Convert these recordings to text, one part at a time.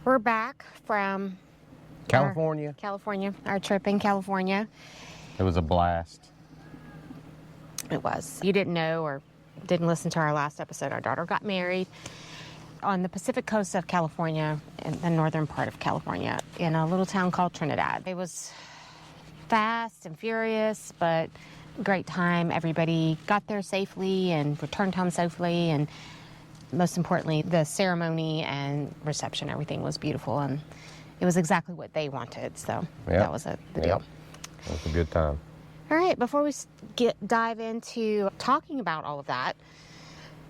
We're back from California. Our trip in California. It was a blast. It was. You didn't know or didn't listen to our last episode. Our daughter got married on the Pacific coast of California, in the northern part of California, in a little town called Trinidad. It was fast and furious, but great time. Everybody got there safely and returned home safely, and most importantly, the ceremony and reception, everything was beautiful, and it was exactly what they wanted, so that was the deal. It was a good time. All right, before we dive into talking about all of that,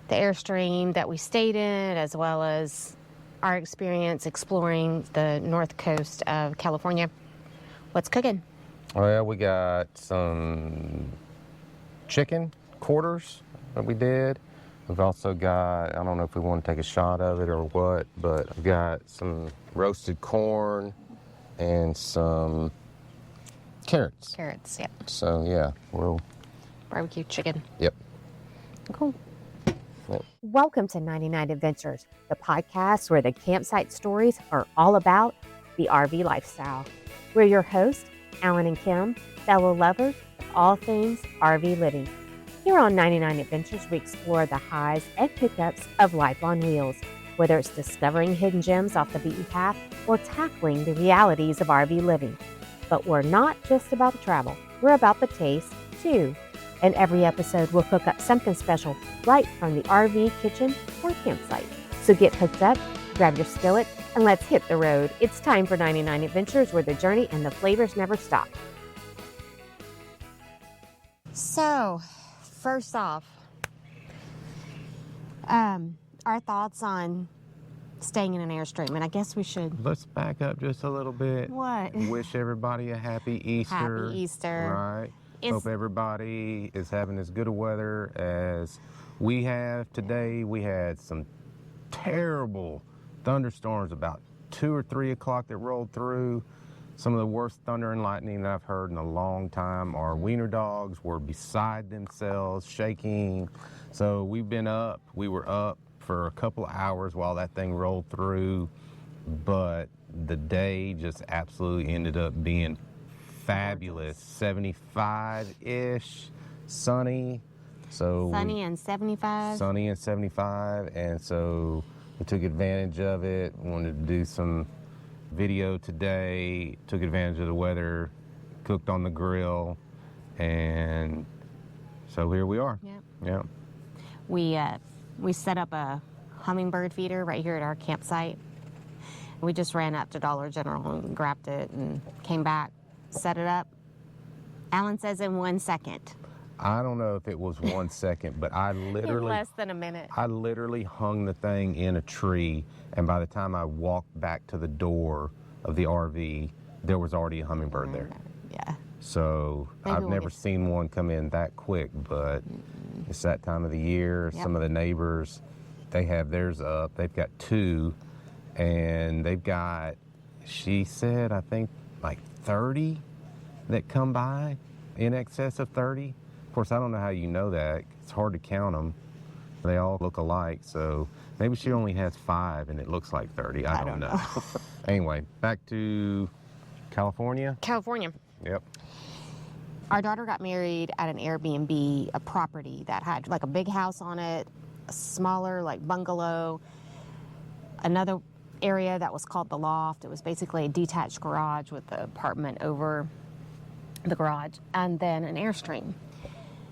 the Airstream that we stayed in, as well as our experience exploring the north coast of California, what's cooking? Well, we got some chicken quarters that we did. We've also got, I don't know if we want to take a shot of it or what, but we've got some roasted corn and some carrots. Carrots, yep. So, yeah, we'll... Barbecue chicken. Yep. Cool. Yep. Welcome to 99 Adventures, the podcast where the campsite stories are all about the RV lifestyle. We're your hosts, Alan and Kim, fellow lovers of all things RV living. Here on 99 Adventures, we explore the highs and pickups of life on wheels, whether it's discovering hidden gems off the beaten path or tackling the realities of RV living. But we're not just about the travel, we're about the taste, too. And every episode, we'll cook up something special right from the RV kitchen or campsite. So get hooked up, grab your skillet, and let's hit the road. It's time for 99 Adventures, where the journey and the flavors never stop. So, first off, our thoughts on staying in an Airstream, and I guess we should... Let's back up just a little bit. What? Wish everybody a happy Easter. Happy Easter. Right. Hope everybody is having as good a weather as we have today. We had some terrible thunderstorms about 2 or 3 o'clock that rolled through. Some of the worst thunder and lightning that I've heard in a long time. Our wiener dogs were beside themselves, shaking. So we've been up. We were up for a couple of hours while that thing rolled through. But the day just absolutely ended up being fabulous. 75-ish, sunny. Sunny and 75. Sunny and 75, and so we took advantage of it. Wanted to do some video today. Took advantage of the weather. Cooked on the grill, and so here we are. Yep. Yeah. We set up a hummingbird feeder right here at our campsite. We just ran up to Dollar General and grabbed it and came back. Set it up. Alan says in 1 second. I don't know if it was 1 second, but I literally... In less than a minute. I literally hung the thing in a tree, and by the time I walked back to the door of the RV, there was already a hummingbird there. Yeah. So Maybe I've never seen one come in that quick, but it's that time of the year. Yep. Some of the neighbors, they have theirs up. They've got 2, and they've got, she said, I think like 30 that come by, in excess of 30. Of course, I don't know how you know that. It's hard to count them. They all look alike, so maybe she only has 5 and it looks like 30. I don't know. Anyway, back to California. California. Yep. Our daughter got married at an Airbnb, a property that had like a big house on it, a smaller like bungalow, another area that was called the loft. It was basically a detached garage with the apartment over the garage, and then an Airstream.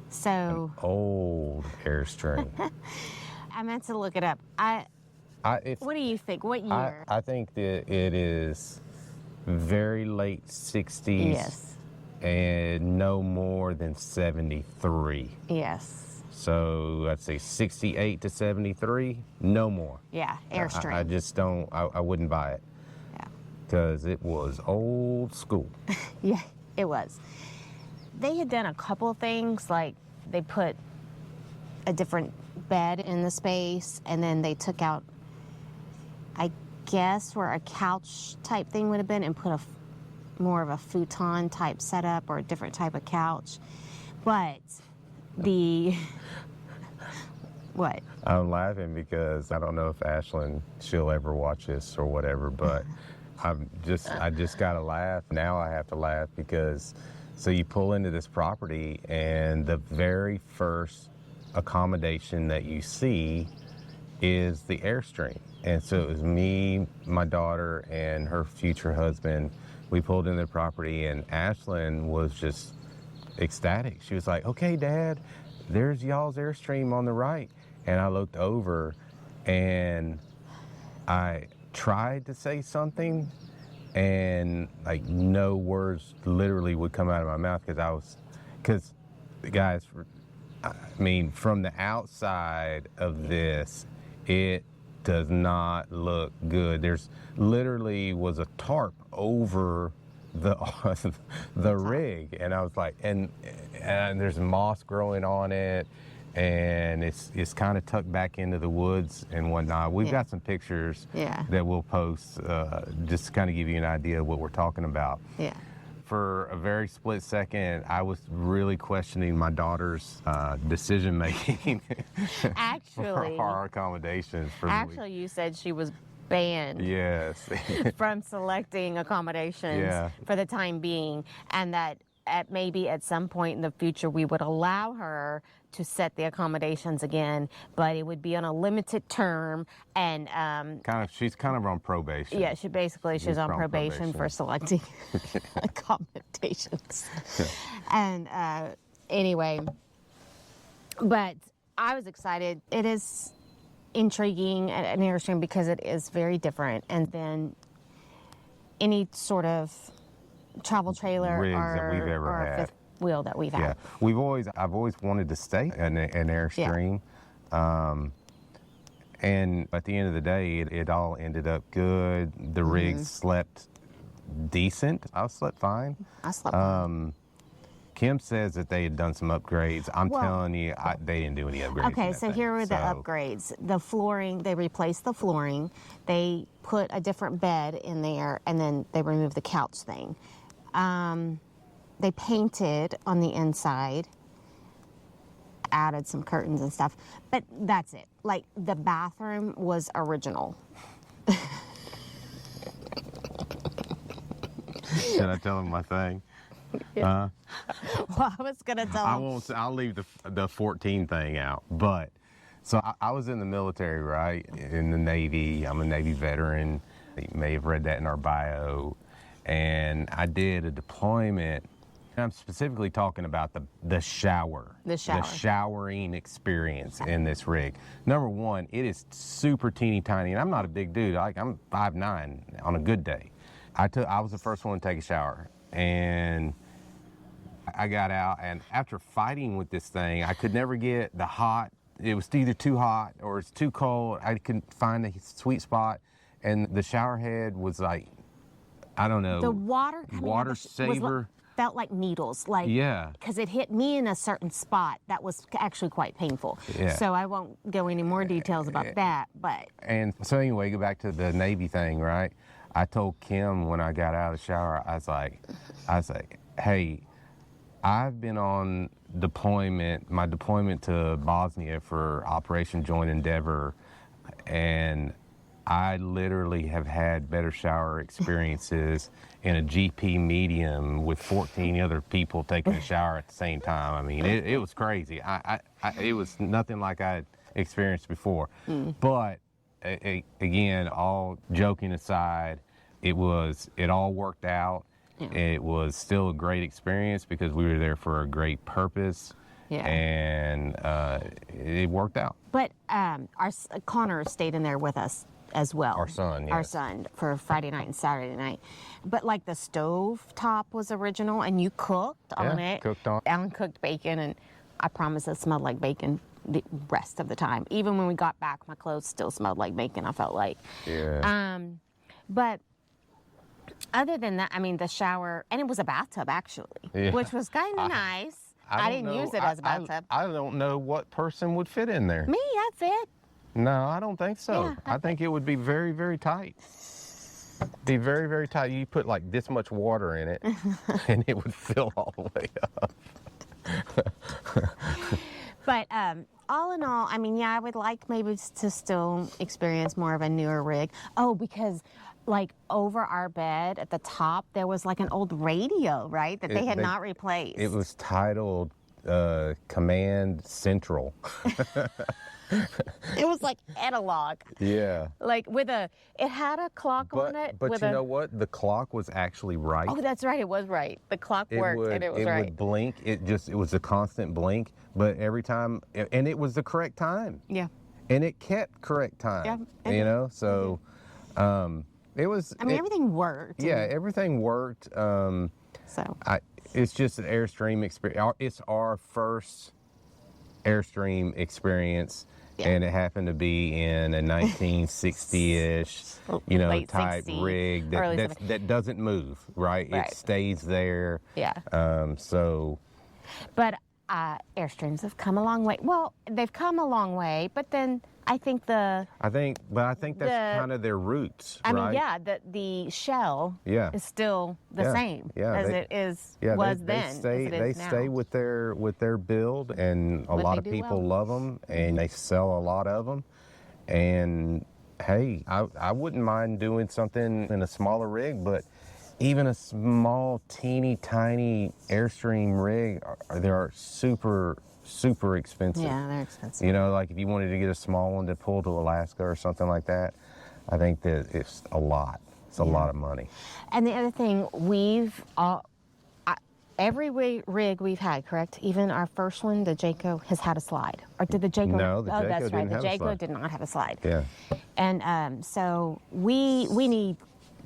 So An old Airstream. I meant to look it up. What do you think? What year? I think that it is very late 60s. Yes. And no more than 73. Yes. So let's say 68 to 73, no more. Yeah, Airstream. I just don't, I wouldn't buy it. Yeah. Because it was old school. Yeah, it was. They had done a couple of things, like they put a different bed in the space, and then they took out, I guess, where a couch type thing would have been, and put more of a futon type setup or a different type of couch. But the, what? I'm laughing because I don't know if Ashlyn, she'll ever watch this or whatever, but I just got to laugh. Now I have to laugh because, so you pull into this property and the very first accommodation that you see is the Airstream. And so it was me, my daughter, and her future husband. We pulled into the property and Ashlyn was just ecstatic. She was like, okay, Dad, there's y'all's Airstream on the right. And I looked over and I tried to say something and like no words literally would come out of my mouth because guys, I mean, from the outside of this, it does not look good. There's literally was a tarp over the rig, and I was like, and there's moss growing on it, and it's kind of tucked back into the woods and whatnot. We've got some pictures that we'll post just to kind of give you an idea of what we're talking about. Yeah. For a very split second, I was really questioning my daughter's decision making. Actually, for our accommodations. Actually, you said she was banned. Yes. From selecting accommodations for the time being, and that maybe at some point in the future we would allow her to set the accommodations again, but it would be on a limited term and she's kind of on probation. Yeah, she's on probation for selecting accommodations. And anyway, but I was excited. It is intriguing at an Airstream because it is very different, and then any sort of travel trailer rigs that we've ever had. Fifth wheel that we've had. Yeah, I've always wanted to stay in an Airstream. And at the end of the day, it all ended up good. The rigs slept decent. I slept fine. I slept fine. Kim says that they had done some upgrades. I'm telling you, they didn't do any upgrades. Okay, so here were the upgrades. The flooring, they replaced the flooring. They put a different bed in there, and then they removed the couch thing. They painted on the inside, added some curtains and stuff, but that's it. Like, the bathroom was original. Should I tell him my thing? Yeah. Well, I was gonna tell him. I'll leave the 14 thing out. But so I was in the military, right? In the Navy. I'm a Navy veteran. You may have read that in our bio. And I did a deployment. And I'm specifically talking about the shower. The shower. The showering experience in this rig. Number one, it is super teeny tiny. And I'm not a big dude. I'm 5'9" on a good day. I was the first one to take a shower. And I got out, and after fighting with this thing, I could never get the hot. It was either too hot or it's too cold. I couldn't find the sweet spot, and the shower head was like, I don't know. The water saver felt like needles, like because it hit me in a certain spot that was actually quite painful. Yeah. So I won't go any more details about that, but. And so anyway, go back to the Navy thing, right? I told Kim when I got out of the shower, I was like, hey, I've been on my deployment to Bosnia for Operation Joint Endeavor, and I literally have had better shower experiences in a GP medium with 14 other people taking a shower at the same time. I mean, it was crazy. It was nothing like I had experienced before. But again, all joking aside, it all worked out. Yeah. It was still a great experience because we were there for a great purpose. Yeah. And it worked out. But Connor stayed in there with us as well. Our son, yes. Our son, for Friday night and Saturday night. But like the stove top was original, and you cooked on it. Cooked on. Alan cooked bacon, and I promise it smelled like bacon the rest of the time. Even when we got back, my clothes still smelled like bacon, I felt like. Yeah. But other than that, I mean, the shower, and it was a bathtub actually, which was kind of nice. I didn't use it as a bathtub. I don't know what person would fit in there. Me, I fit. No, I don't think so. Yeah, I think it would be very, very tight. Be very, very tight. You put like this much water in it, and it would fill all the way up. But all in all, I mean, yeah, I would like maybe to still experience more of a newer rig. Oh, because like over our bed at the top, there was like an old radio, right? That they had not replaced. It was titled Command Central. It was like analog. Yeah. Like it had a clock on it. But you know what? The clock was actually right. Oh, that's right. It was right. The clock worked and it was right. It would blink. It was a constant blink. But every time, and it was the correct time. Yeah. And it kept correct time. Yeah. You know, so it was. I mean, everything worked. Yeah, everything worked. It's just an Airstream experience. It's our first Airstream experience. Yeah. And it happened to be in a 1960-ish, you know, late type 60s, rig that doesn't move, right? It stays there. Yeah. But Airstreams have come a long way. Well, they've come a long way, but then I think that's kind of their roots. I mean, yeah, the shell is still the same as it was then. They stay with their build, and a lot of people love them, and they sell a lot of them. And hey, I wouldn't mind doing something in a smaller rig, but even a small, teeny, tiny Airstream rig, they are super expensive. Yeah, they're expensive. You know, like if you wanted to get a small one to pull to Alaska or something like that, I think that it's a lot. It's a lot of money. And the other thing, every rig we've had, correct? Even our first one, the Jayco, has had a slide. Or did the Jayco? No, the Jayco that's right. didn't have a slide. The Jayco did not have a slide. Yeah. And so we need.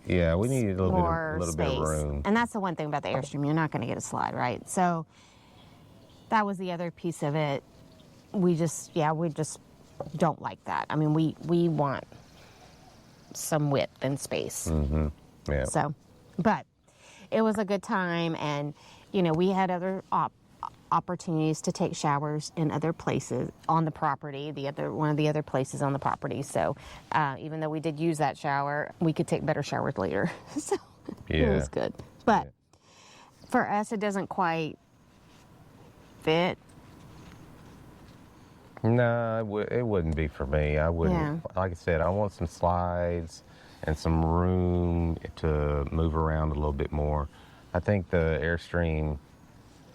Yeah, we need a little bit of room. And that's the one thing about the Airstream. You're not going to get a slide, right? So that was the other piece of it. We just don't like that. I mean, we want some width and space. Mm-hmm. Yeah. So, but it was a good time, and you know, we had other opportunities to take showers in other places on the property. One of the other places on the property. So, even though we did use that shower, we could take better showers later. So it was good. But for us, it doesn't quite fit. No, it wouldn't be for me. I wouldn't. Yeah. Like I said, I want some slides and some room to move around a little bit more. I think the Airstream,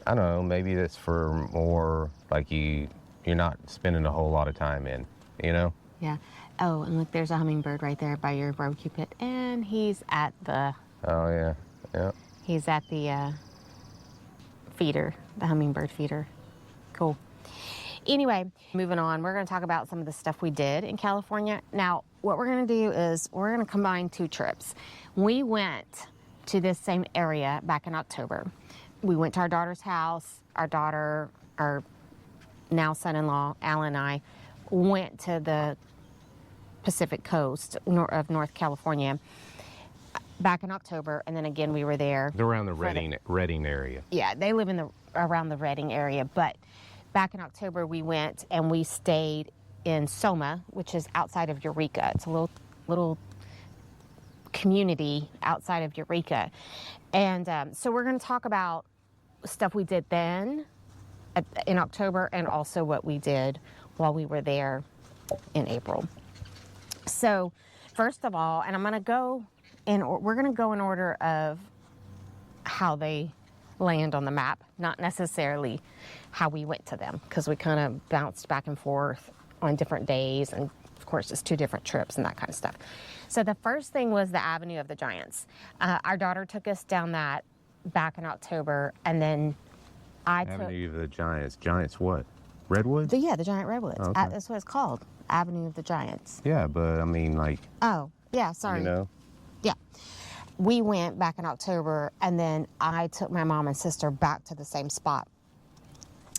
I don't know, maybe that's for more like you're not spending a whole lot of time in, you know? Yeah. Oh, and look, there's a hummingbird right there by your barbecue pit, and he's at the. Oh yeah, yeah. He's at the feeder, the hummingbird feeder. Cool. Anyway, moving on, we're going to talk about some of the stuff we did in California. Now, what we're going to do is we're going to combine two trips. We went to this same area back in October. We went to our daughter's house. Our daughter, our now son-in-law, Alan, and I went to the Pacific coast of North California back in October, and then again we were there. Around the Redding area. Yeah, they live around the Redding area, but back in October we went and we stayed in Soma, which is outside of Eureka. It's a little community outside of Eureka. And so we're going to talk about stuff we did then in October, and also what we did while we were there in April. So first of all, and we're going to go in order of how they land on the map, not necessarily how we went to them, because we kind of bounced back and forth on different days, and of course it's two different trips and that kind of stuff. So the first thing was the Avenue of the Giants. Our daughter took us down that back in October, and then Avenue of the Giants. Giants what? Redwoods? The giant redwoods. Oh, okay. That's what it's called, Avenue of the Giants. Yeah, but I mean, like. Oh, yeah, sorry. You know? Yeah. We went back in October, and then I took my mom and sister back to the same spot.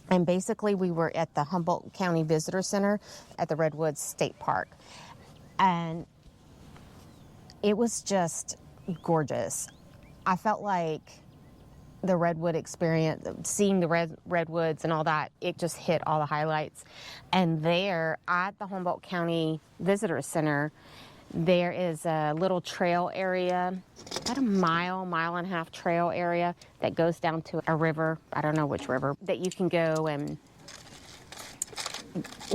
And basically, we were at the Humboldt County Visitor Center at the Redwoods State Park. And it was just gorgeous. I felt like the Redwood experience, seeing the Redwoods and all that, it just hit all the highlights. And there at the Humboldt County Visitor Center, there is a little trail area, about a mile and a half trail area that goes down to a river. I don't know which river, that you can go and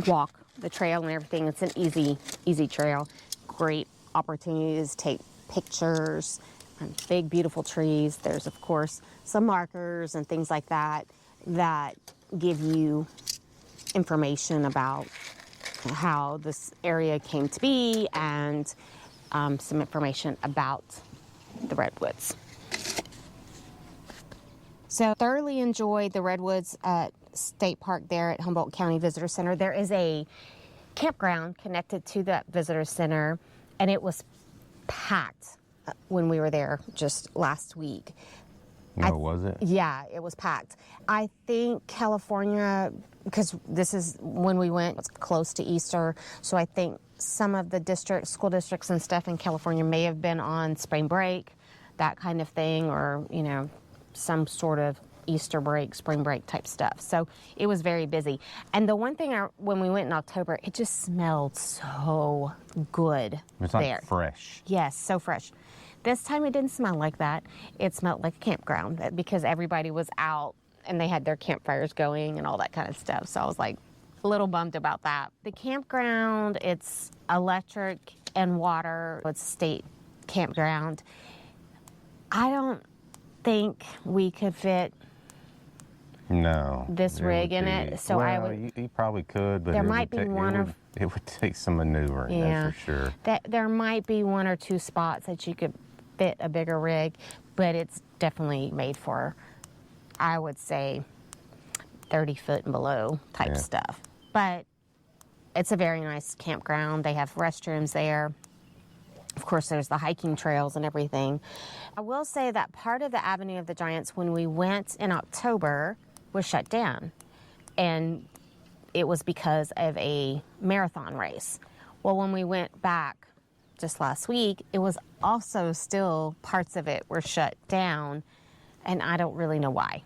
walk the trail and everything. It's an easy trail. Great opportunities to take pictures and big, beautiful trees. There's, of course, some markers and things like that that give you information about how this area came to be and some information about the Redwoods. So thoroughly enjoyed the Redwoods State Park there at Humboldt County Visitor Center. There is a campground connected to that visitor center, and it was packed when we were there just last week. No, was it? Yeah, it was packed. I think California, because this is when we went, it's close to Easter, so I think some of the school districts and stuff in California may have been on spring break, that kind of thing, or, you know, some sort of Easter break, spring break type stuff. So it was very busy. And the one thing, when we went in October, it just smelled so good. It's like there. fresh. Yes, so fresh. This time it didn't smell like that. It smelled like a campground because everybody was out and they had their campfires going and all that kind of stuff. So I was like a little bummed about that. The campground, it's electric and water. It's a state campground. I don't think we could fit this rig in it. So well, I would. You probably could, but there might be it would take some maneuvering. Yeah, that's for sure. There might be one or two spots that you could fit a bigger rig, but it's definitely made for, I would say, 30 foot and below type stuff. But it's a very nice campground. They have restrooms there. Of course, there's the hiking trails and everything. I will say that part of the Avenue of the Giants, when we went in October, was shut down. And it was because of a marathon race. Well, when we went back just last week, it was also still parts of it were shut down. And I don't really know why.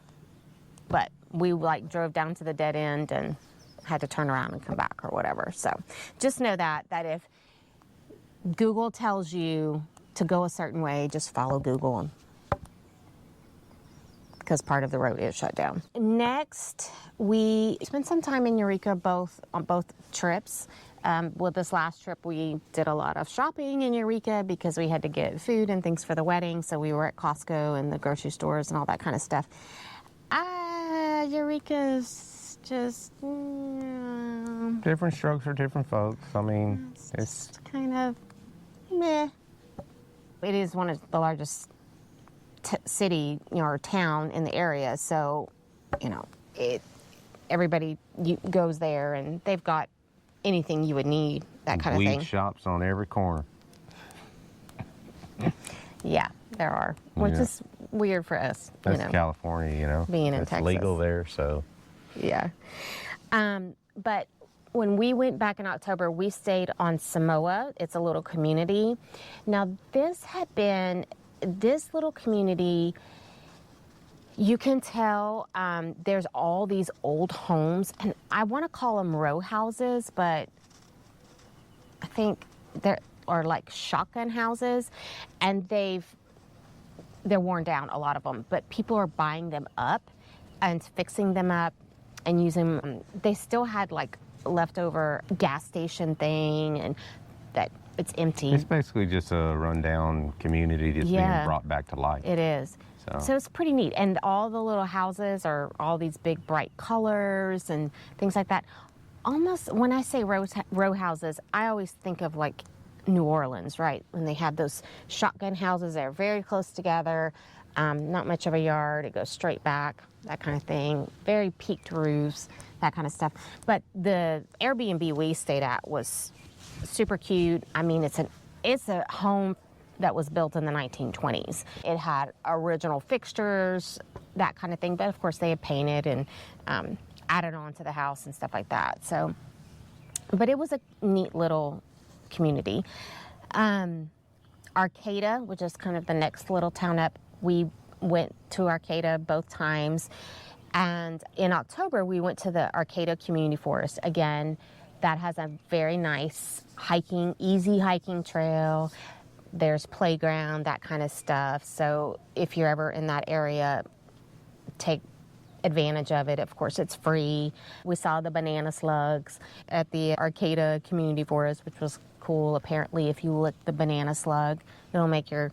But we drove down to the dead end and had to turn around and come back or whatever. So just know that if Google tells you to go a certain way, just follow Google because part of the road is shut down. Next, we spent some time in Eureka on both trips. With this last trip, we did a lot of shopping in Eureka because we had to get food and things for the wedding. So we were at Costco and the grocery stores and all that kind of stuff. Eureka's just different strokes for different folks. I mean, it's kind of meh. It is one of the largest city or town in the area, so everybody goes there and they've got anything you would need, that kind of thing. Weed shops on every corner. Yeah, there are, which is weird for us. That's California, being in it's Texas. legal there, so yeah. But when we went back in October, we stayed on Samoa. It's a little community. Now, this little community, you can tell there's all these old homes, and I want to call them row houses, but I think they're like shotgun houses, and they're worn down, a lot of them, but people are buying them up and fixing them up and using them. They still had like leftover gas station thing, and that it's empty. It's basically just a rundown community that's being brought back to life. It is. So it's pretty neat. And all the little houses are all these big bright colors and things like that. Almost, when I say row houses, I always think of like New Orleans, right? When they have those shotgun houses that are very close together, not much of a yard, it goes straight back, that kind of thing. Very peaked roofs, that kind of stuff. But the Airbnb we stayed at was super cute. I mean, it's a home that was built in the 1920s. It had original fixtures, that kind of thing. But of course, they had painted and added on to the house and stuff like that. So, but it was a neat little community. Arcata, which is kind of the next little town up, we went to Arcata both times. And in October, we went to the Arcata Community Forest. Again, that has a very nice easy hiking trail. There's playground, that kind of stuff. So if you're ever in that area, take advantage of it. Of course, it's free. We saw the banana slugs at the Arcata Community Forest, which was cool. Apparently, if you lick the banana slug, it'll make your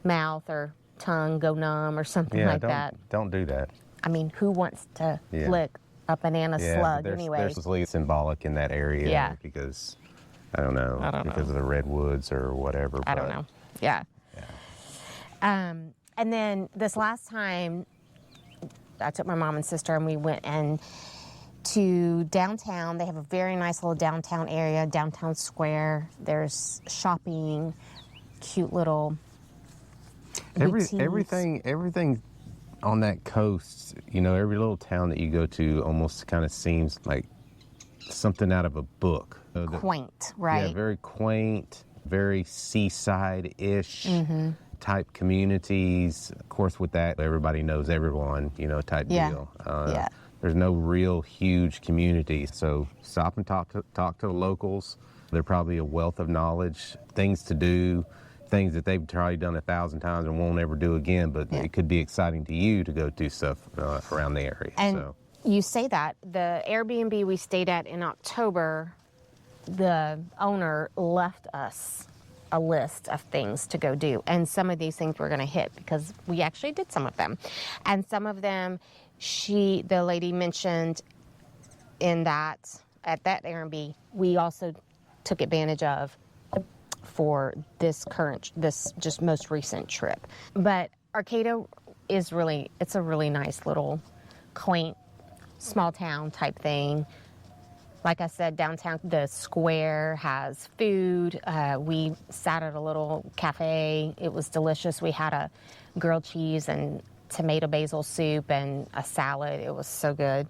mouth or tongue go numb or something like that. Don't do that. I mean, who wants to lick a banana slug anyway? There's something symbolic in that area because, I don't know, because of the redwoods or whatever. I don't know. Yeah. And then this last time, I took my mom and sister and we went to downtown. They have a very nice little downtown area, downtown square. There's shopping, cute little boutiques. Everything on that coast, you know, every little town that you go to almost kind of seems like something out of a book. Quaint, right? Yeah, very quaint, very seaside-ish type communities. Of course, with that, everybody knows everyone, you know, type deal. There's no real huge communities. So stop and talk to the locals. They're probably a wealth of knowledge, things to do, things that they've probably done 1,000 times and won't ever do again, but it could be exciting to you to go do stuff around the area. And you say that. The Airbnb we stayed at in October, the owner left us a list of things to go do. And some of these things we're going to hit because we actually did some of them. And some of them, the lady mentioned at that Airbnb, we also took advantage of for this just most recent trip. But Arcata it's a really nice little quaint small town type thing. Like I said, downtown, the square has food. We sat at a little cafe. It was delicious. We had a grilled cheese and tomato basil soup and a salad. It was so good.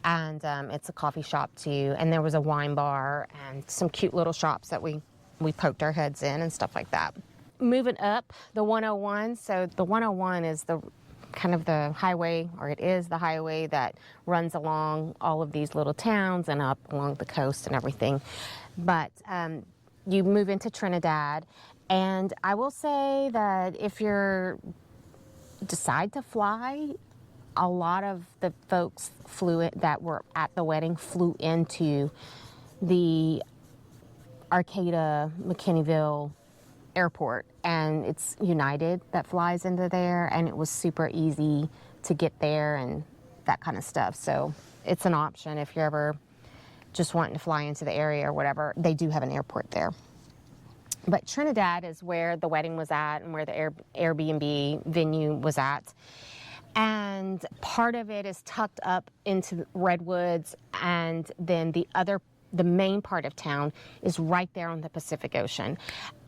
And it's a coffee shop too. And there was a wine bar and some cute little shops that we poked our heads in and stuff like that. Moving up, the 101. So the 101 is the kind of the highway, or it is the highway that runs along all of these little towns and up along the coast and everything. But you move into Trinidad, and I will say that if you decide to fly, a lot of the folks that were at the wedding flew into the Arcata McKinneyville airport, and it's United that flies into there, and it was super easy to get there and that kind of stuff. So it's an option if you're ever just wanting to fly into the area or whatever. They do have an airport there. But Trinidad is where the wedding was at and where the Airbnb venue was at. And part of it is tucked up into Redwoods, and then the main part of town is right there on the Pacific Ocean.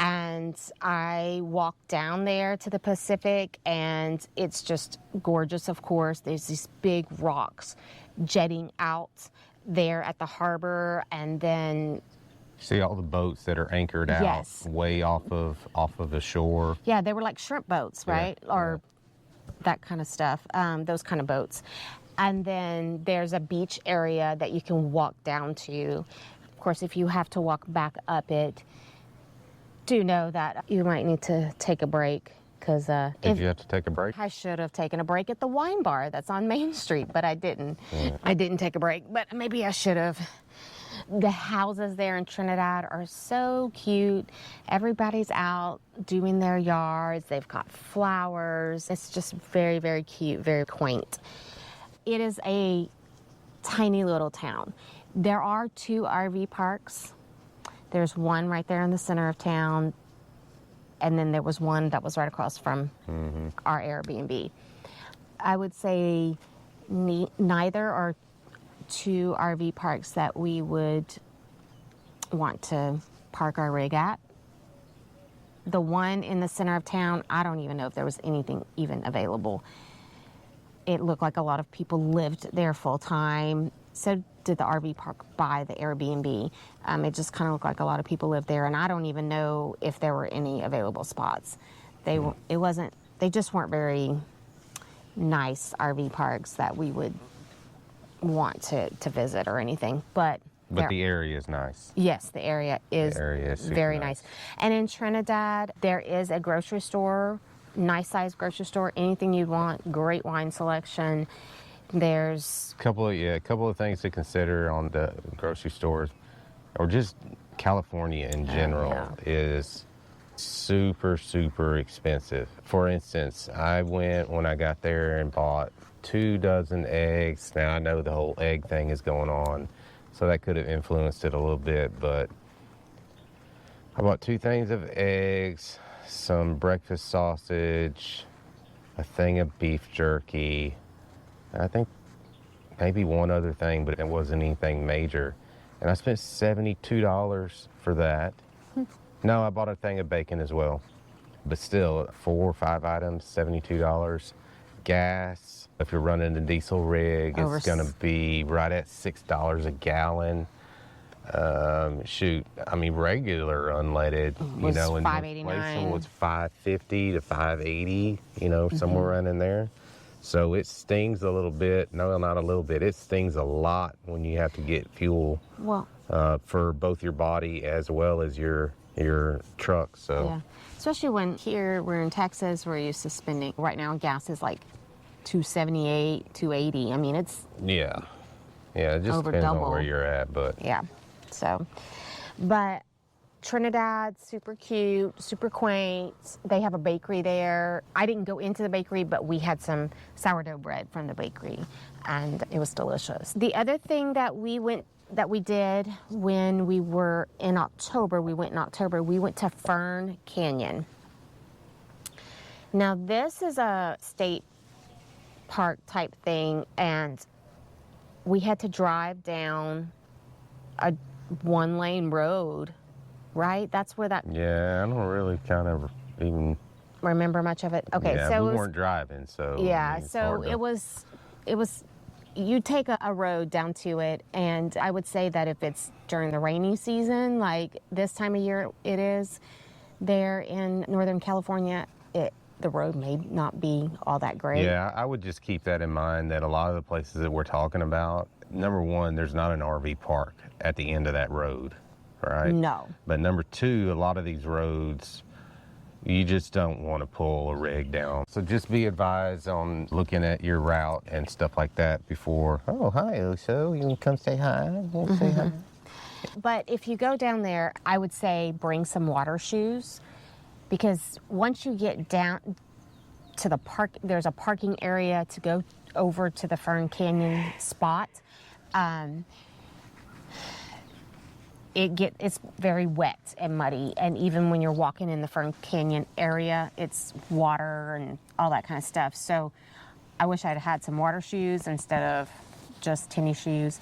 And I walked down there to the Pacific, and it's just gorgeous, of course. There's these big rocks jetting out there at the harbor, and then see all the boats that are anchored out way off of the shore. Yeah, they were like shrimp boats, right? Or that kind of stuff, those kind of boats. And then there's a beach area that you can walk down to. Of course, if you have to walk back up it, do know that you might need to take a break. Because Did you have to take a break? I should have taken a break at the wine bar that's on Main Street, but I didn't. I didn't take a break, but maybe I should have. The houses there in Trinidad are so cute. Everybody's out doing their yards. They've got flowers. It's just very, very cute, very quaint. It is a tiny little town. There are 2 RV parks. There's one right there in the center of town, and then there was one that was right across from our Airbnb. I would say neither are 2 RV parks that we would want to park our rig at. The one in the center of town, I don't even know if there was anything even available. It looked like a lot of people lived there full time. So did the RV park by the Airbnb. It just kind of looked like a lot of people lived there, and I don't even know if there were any available spots. They just weren't very nice RV parks that we would want to visit or anything. But the area is nice. Yes, the area is very nice. And in Trinidad, there is a grocery store, nice sized grocery store, anything you'd want, great wine selection. There's a couple of things to consider on the grocery stores, or just California in general, is super, super expensive. For instance, I went when I got there and bought 2 dozen eggs. Now I know the whole egg thing is going on, so that could have influenced it a little bit, but I bought 2 things of eggs, some breakfast sausage, a thing of beef jerky, and I think maybe one other thing, but it wasn't anything major. And I spent $72 for that. No, I bought a thing of bacon as well. But still, 4 or 5 items, $72. Gas, if you're running a diesel rig, it's going to be right at $6 a gallon. Regular unleaded, in $5.89. was $5.50 to $5.80, somewhere around in there. So it stings a little bit. No, not a little bit. It stings a lot when you have to get fuel for both your body as well as your truck. So yeah, especially when here we're in Texas, we're used to spending. Right now, gas is like $2.78, $2.80. I mean, it's yeah. It just over depends double on where you're at, but yeah. So, but Trinidad, super cute, super quaint. They have a bakery there. I didn't go into the bakery, but we had some sourdough bread from the bakery, and it was delicious. The other thing that we did when we were in October, we went to Fern Canyon. Now, this is a state park type thing, and we had to drive down a 1-lane road. Right? That's where that... Yeah, I don't really kind of even... remember much of it? Okay, yeah, so we weren't driving, so... Yeah, so it was... You take a road down to it, and I would say that if it's during the rainy season, like this time of year it is, there in Northern California, the road may not be all that great. Yeah, I would just keep that in mind, that a lot of the places that we're talking about, number one, there's not an RV park at the end of that road. Right? No. But number 2, a lot of these roads, you just don't want to pull a rig down. So just be advised on looking at your route and stuff like that before. Oh, hi, Oso. You want to come say hi? Say hi. But if you go down there, I would say bring some water shoes, because once you get down to the park, there's a parking area to go over to the Fern Canyon spot. It's very wet and muddy, and even when you're walking in the Fern Canyon area, it's water and all that kind of stuff. So I wish I'd had some water shoes instead of just tennis shoes.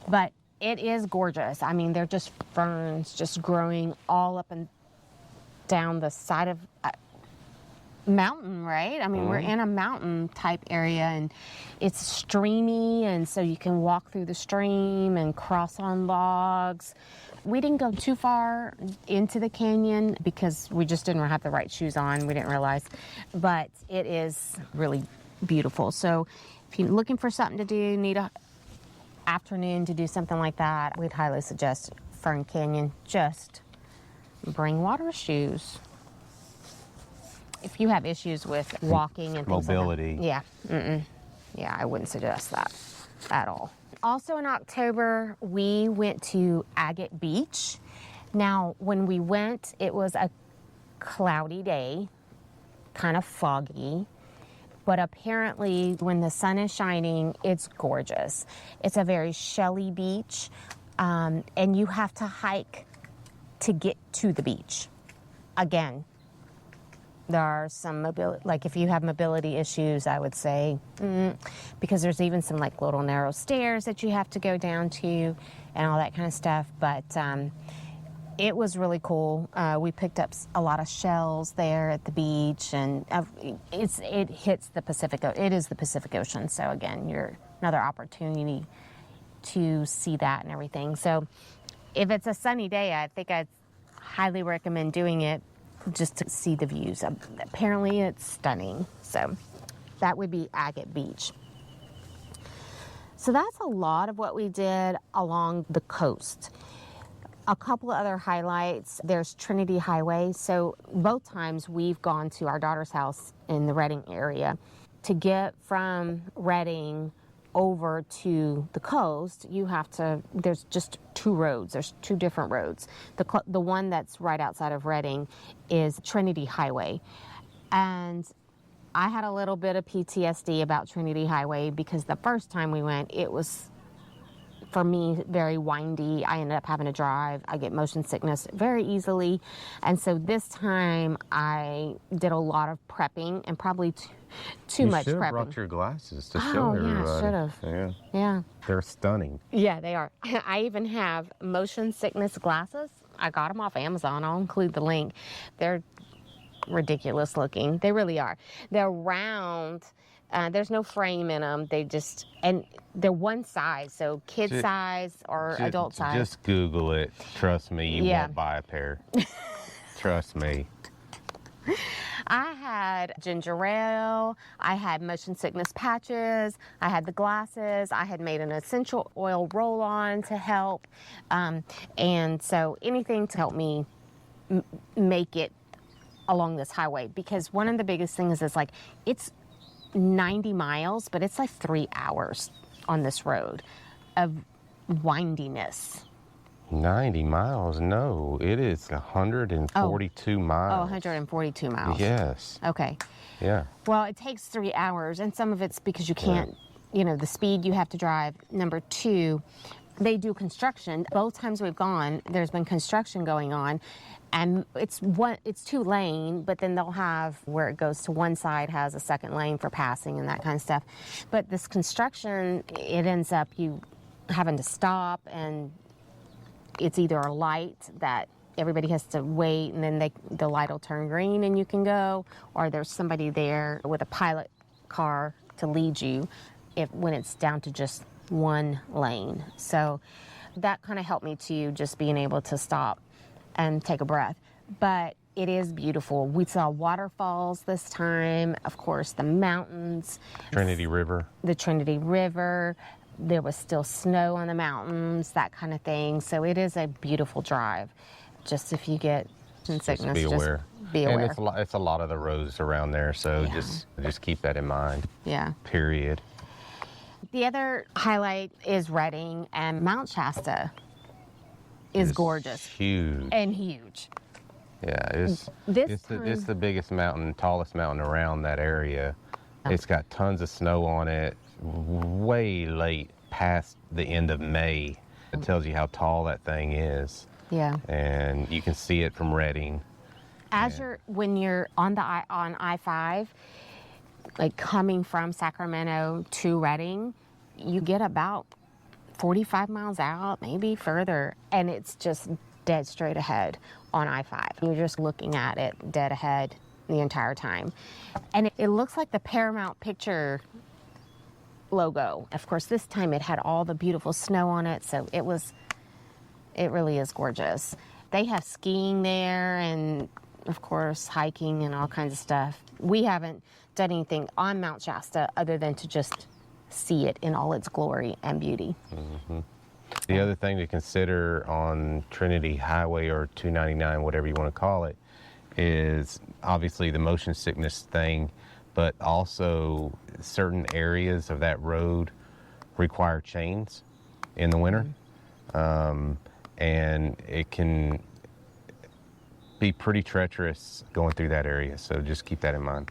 But it is gorgeous. I mean, they're just ferns just growing all up and down the side of mountain, right? I mean, we're in a mountain type area, and it's streamy, and so you can walk through the stream and cross on logs. We didn't go too far into the canyon because we just didn't have the right shoes on. We didn't realize, but it is really beautiful. So if you're looking for something to do, need a afternoon to do something like that, we'd highly suggest Fern Canyon. Just bring water shoes. If you have issues with walking and things mobility. like that, yeah, I wouldn't suggest that at all. Also in October, we went to Agate Beach. Now, when we went, it was a cloudy day, kind of foggy, but apparently when the sun is shining, it's gorgeous. It's a very shelly beach, and you have to hike to get to the beach. Again, there are some mobility, like if you have mobility issues, I would say, because there's even some like little narrow stairs that you have to go down to and all that kind of stuff. But it was really cool. We picked up a lot of shells there at the beach, and it hits the Pacific. It is the Pacific Ocean. So again, you're another opportunity to see that and everything. So if it's a sunny day, I think I'd highly recommend doing it, just to see the views. Apparently it's stunning. So that would be Agate Beach. So that's a lot of what we did along the coast. A couple of other highlights. There's Trinity Highway. So both times we've gone to our daughter's house in the Redding area. To get from Redding over to the coast, there's just two roads. There's two different roads. The one that's right outside of Redding is Trinity Highway. And I had a little bit of PTSD about Trinity Highway because the first time we went, it was, for me, very windy. I ended up having to drive. I get motion sickness very easily. And so this time I did a lot of prepping and probably too much prepping. You should have brought your glasses to show everybody. Yeah, should have. Yeah. Yeah. They're stunning. Yeah, they are. I even have motion sickness glasses. I got them off Amazon. I'll include the link. They're ridiculous looking. They really are. They're round. There's no frame in them. And they're one size, so kid size or adult size. Just Google it. Trust me, you won't buy a pair. Trust me. I had ginger ale, I had motion sickness patches, I had the glasses, I had made an essential oil roll-on to help. And so anything to help me make it along this highway, because one of the biggest things is like, it's 90 miles, but it's like 3 hours on this road of windiness. 90 miles? No, it is 142 miles. Oh, 142 miles. Yes. Okay. Yeah. Well, it takes 3 hours, and some of it's because you can't, the speed you have to drive. Number two, they do construction. Both times we've gone, there's been construction going on, and it's 2 lane, but then they'll have where it goes to one side has a second lane for passing and that kind of stuff. But this construction, it ends up you having to stop, and it's either a light that everybody has to wait, and then the light will turn green and you can go, or there's somebody there with a pilot car to lead you when it's down to just one lane. So that kind of helped me too, just being able to stop and take a breath. But it is beautiful. We saw waterfalls this time, of course, the mountains. Trinity River. The Trinity River. There was still snow on the mountains, that kind of thing. So it is a beautiful drive. Just if you get sickness, just be aware. Be aware. And it's a lot of the roads around there, so just keep that in mind. Yeah. Period. The other highlight is Redding, and Mount Shasta is gorgeous. Huge. And huge. Yeah, it's the biggest mountain, tallest mountain around that area. It's got tons of snow on it. Way late past the end of May. It tells you how tall that thing is. Yeah. And you can see it from Redding. When you're on I-5, like coming from Sacramento to Redding, you get about 45 miles out, maybe further, and it's just dead straight ahead on I-5. You're just looking at it dead ahead the entire time. And it looks like the Paramount Picture logo. Of course, this time it had all the beautiful snow on it, so it really is gorgeous. They have skiing there and, of course, hiking and all kinds of stuff. We haven't done anything on Mount Shasta other than to just see it in all its glory and beauty. Mm-hmm. The other thing to consider on Trinity Highway or 299, whatever you want to call it, is obviously the motion sickness thing, but also certain areas of that road require chains in the winter. And it can be pretty treacherous going through that area, so just keep that in mind.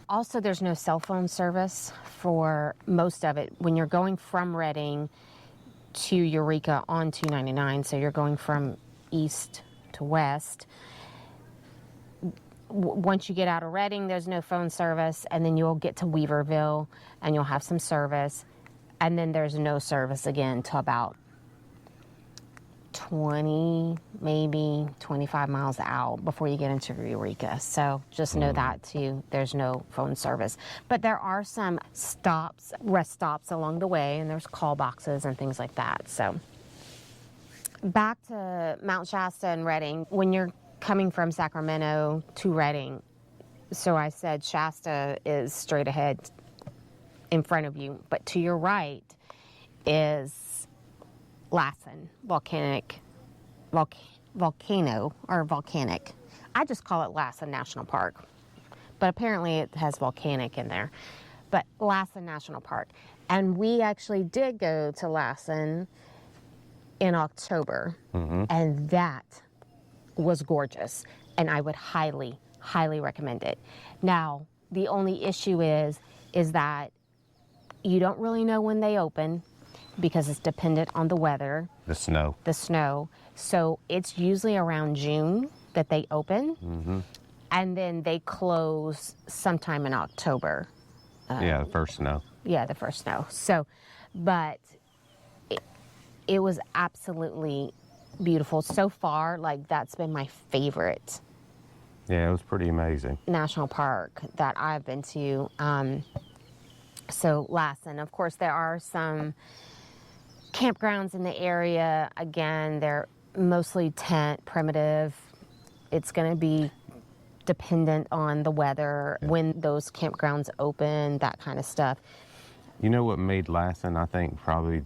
Also, there's no cell phone service for most of it. When you're going from Redding to Eureka on 299, so you're going from east to west, once you get out of Redding, there's no phone service, and then you'll get to Weaverville, and you'll have some service, and then there's no service again till about 20, maybe 25 miles out before you get into Eureka. So just know that too. There's no phone service. But there are some stops, rest stops along the way, and there's call boxes and things like that. So back to Mount Shasta and Redding. When you're coming from Sacramento to Redding, so I said Shasta is straight ahead in front of you, but to your right is Lassen, Volcanic. I just call it Lassen National Park, but apparently it has Volcanic in there. but Lassen National Park. And we actually did go to Lassen in October, and that was gorgeous. And I would highly, highly recommend it. Now, the only issue is that you don't really know when they open because it's dependent on the weather. The snow. The snow. So it's usually around June that they open, and then they close sometime in October. Yeah, the first snow. Yeah, the first snow. So, but it was absolutely beautiful. So far, like, that's been my favorite Yeah, it was pretty amazing. national park that I've been to. So Lassen, of course, there are some campgrounds in the area. Again, they're mostly tent, primitive. It's going to be dependent on the weather, when those campgrounds open, that kind of stuff. You know what made Lassen, I think, probably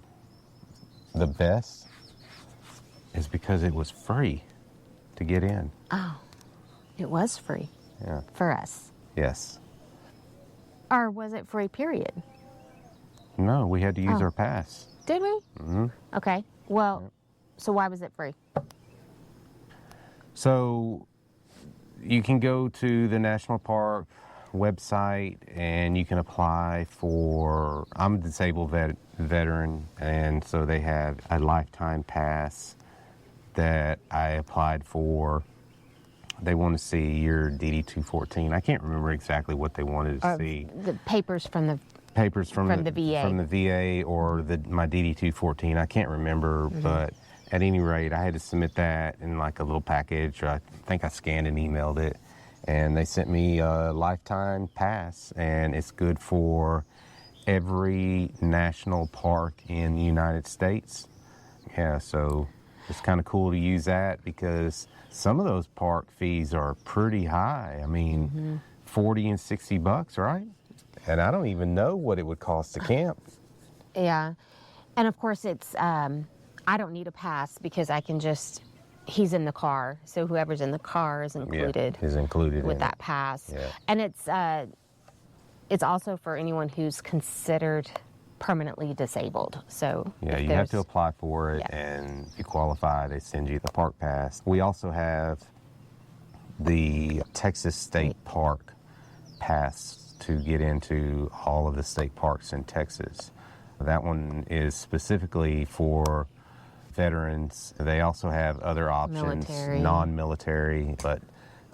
the best is because it was free to get in. Oh, it was free Yeah. for us. Yes. Or was it free, period? No, we had to use our pass. Did we? Okay. Well, so why was it free? So you can go to the national park website and you can apply for, I'm a disabled veteran, and so they have a lifetime pass that I applied for. They want to see your DD-214. I can't remember exactly what they wanted to see. The papers from the Papers from the VA. From the VA or my DD-214. I can't remember, but at any rate, I had to submit that in like a little package. I think I scanned and emailed it, and they sent me a lifetime pass, and it's good for every national park in the United States. Yeah, so it's kind of cool to use that because some of those park fees are pretty high. I mean, 40 and 60 bucks, right? And I don't even know what it would cost to camp. Yeah. And of course it's, I don't need a pass because I can just, he's in the car. So whoever's in the car is included. Yeah, is included with in that it. pass. Yeah. And it's also for anyone who's considered permanently disabled. So Yeah, if you have to there's- apply for it, and if you qualify, they send you the park pass. We also have the Texas State Park pass to get into all of the state parks in Texas. That one is specifically for veterans. They also have other options, Military. non-military, but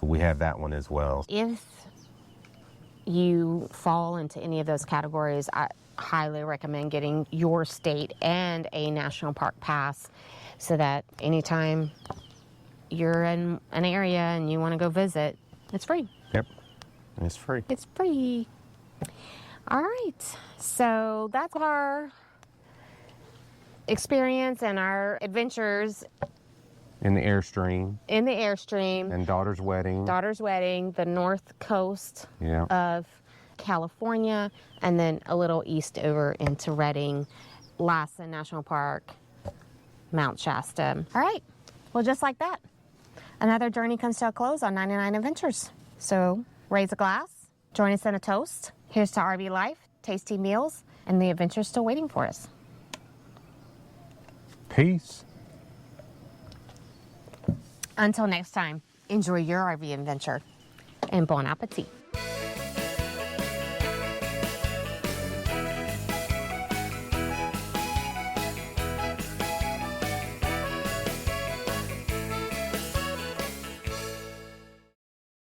we have that one as well. If you fall into any of those categories, I highly recommend getting your state and a national park pass so that anytime you're in an area and you want to go visit, it's free. Yep, it's free. It's free. All right, so that's our experience and our adventures In the Airstream in the Airstream, and daughter's wedding. daughter's wedding, the north coast Yeah. of California, and then a little east over into Redding, Lassen National Park, Mount Shasta. All right, well, just like that, another journey comes to a close on 99 Adventures. So raise a glass, join us in a toast. Here's to RV life, tasty meals, and the adventures still waiting for us. Peace. Until next time, enjoy your RV adventure, and bon appetit.